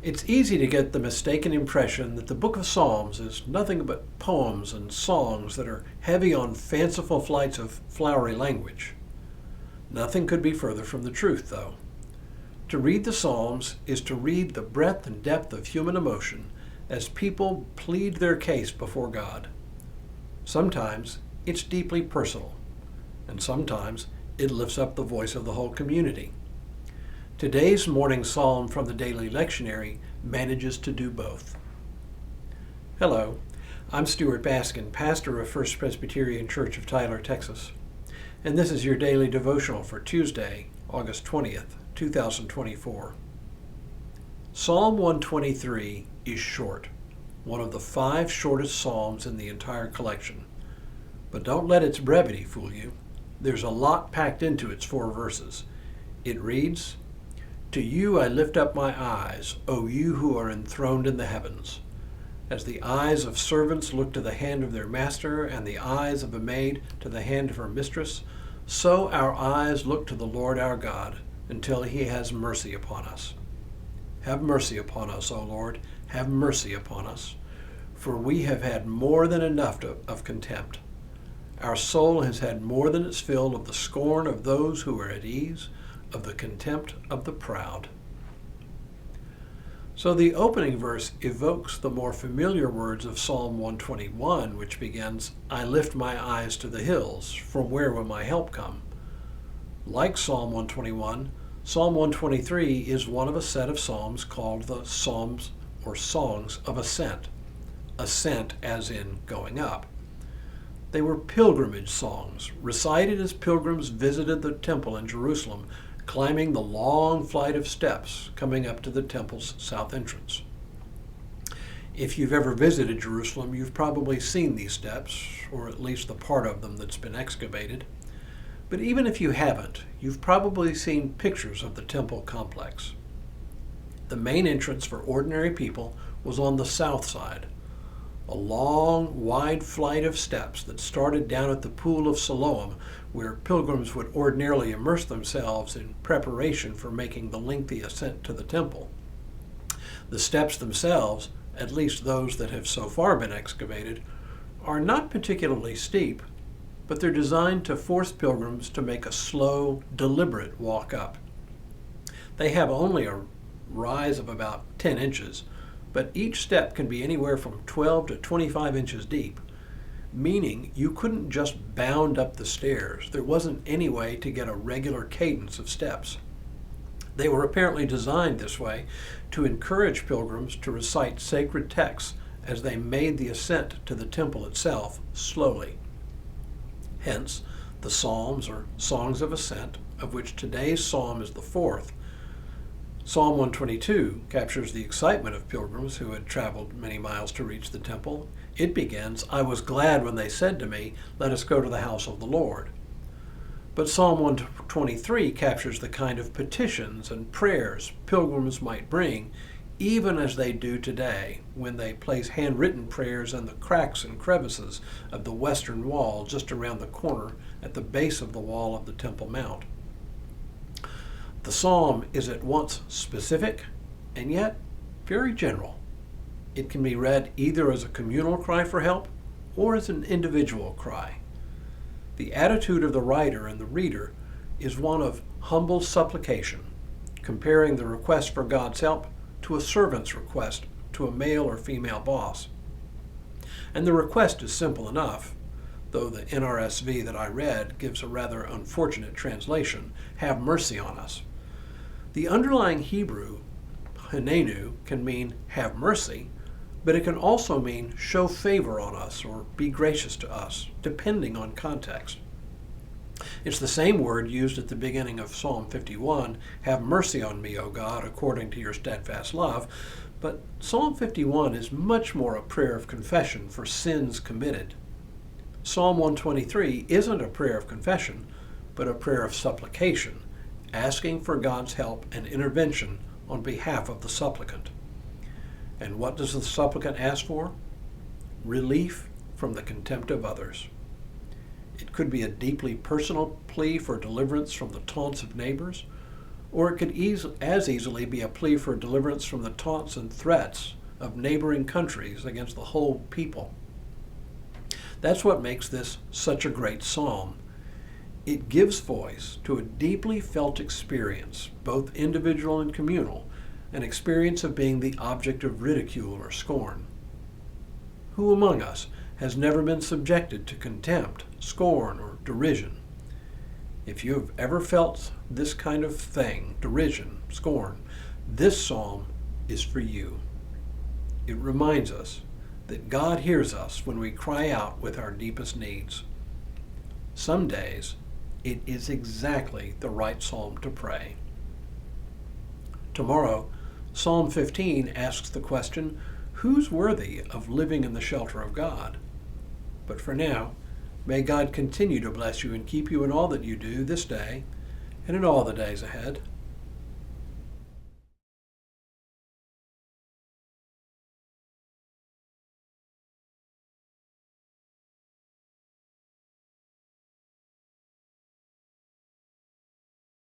It's easy to get the mistaken impression that the book of Psalms is nothing but poems and songs that are heavy on fanciful flights of flowery language. Nothing could be further from the truth, though. To read the Psalms is to read the breadth and depth of human emotion as people plead their case before God. Sometimes it's deeply personal, and sometimes it lifts up the voice of the whole community. Today's morning psalm from the daily lectionary manages to do both. Hello, I'm Stuart Baskin, pastor of First Presbyterian Church of Tyler, Texas, and this is your daily devotional for Tuesday, August 20th, 2024. Psalm 123 is short, one of the 5 shortest psalms in the entire collection. But don't let its brevity fool you. There's a lot packed into its 4 verses. It reads, "To you I lift up my eyes, O you who are enthroned in the heavens. As the eyes of servants look to the hand of their master, and the eyes of a maid to the hand of her mistress, so our eyes look to the Lord our God, until he has mercy upon us. Have mercy upon us, O Lord, have mercy upon us, for we have had more than enough of contempt. Our soul has had more than its fill of the scorn of those who are at ease, of the contempt of the proud." So the opening verse evokes the more familiar words of Psalm 121, which begins, "I lift my eyes to the hills, from where will my help come?" Like Psalm 121, Psalm 123 is one of a set of psalms called the Psalms or Songs of Ascent. Ascent as in going up. They were pilgrimage songs, recited as pilgrims visited the temple in Jerusalem, climbing the long flight of steps coming up to the temple's south entrance. If you've ever visited Jerusalem, you've probably seen these steps, or at least the part of them that's been excavated. But even if you haven't, you've probably seen pictures of the temple complex. The main entrance for ordinary people was on the south side, a long, wide flight of steps that started down at the Pool of Siloam, where pilgrims would ordinarily immerse themselves in preparation for making the lengthy ascent to the temple. The steps themselves, at least those that have so far been excavated, are not particularly steep, but they're designed to force pilgrims to make a slow, deliberate walk up. They have only a rise of about 10 inches, but each step can be anywhere from 12 to 25 inches deep, meaning you couldn't just bound up the stairs. There wasn't any way to get a regular cadence of steps. They were apparently designed this way to encourage pilgrims to recite sacred texts as they made the ascent to the temple itself slowly. Hence, the Psalms or Songs of Ascent, of which today's psalm is the 4th. Psalm 122 captures the excitement of pilgrims who had traveled many miles to reach the temple. It begins, "I was glad when they said to me, 'Let us go to the house of the Lord.'" But Psalm 123 captures the kind of petitions and prayers pilgrims might bring, even as they do today, when they place handwritten prayers in the cracks and crevices of the western wall just around the corner at the base of the wall of the Temple Mount. The psalm is at once specific and yet very general. It can be read either as a communal cry for help or as an individual cry. The attitude of the writer and the reader is one of humble supplication, comparing the request for God's help to a servant's request to a male or female boss. And the request is simple enough, though the NRSV that I read gives a rather unfortunate translation, "Have mercy on us." The underlying Hebrew, hanenu, can mean "have mercy," but it can also mean "show favor on us" or "be gracious to us," depending on context. It's the same word used at the beginning of Psalm 51, "Have mercy on me, O God, according to your steadfast love," but Psalm 51 is much more a prayer of confession for sins committed. Psalm 123 isn't a prayer of confession, but a prayer of supplication, asking for God's help and intervention on behalf of the supplicant. And what does the supplicant ask for? Relief from the contempt of others. It could be a deeply personal plea for deliverance from the taunts of neighbors, or it could as easily be a plea for deliverance from the taunts and threats of neighboring countries against the whole people. That's what makes this such a great psalm. It gives voice to a deeply felt experience, both individual and communal, an experience of being the object of ridicule or scorn. Who among us has never been subjected to contempt, scorn, or derision? If you have ever felt this kind of thing, derision, scorn, this psalm is for you. It reminds us that God hears us when we cry out with our deepest needs. Some days, it is exactly the right psalm to pray. Tomorrow, Psalm 15 asks the question, who's worthy of living in the shelter of God? But for now, may God continue to bless you and keep you in all that you do this day and in all the days ahead.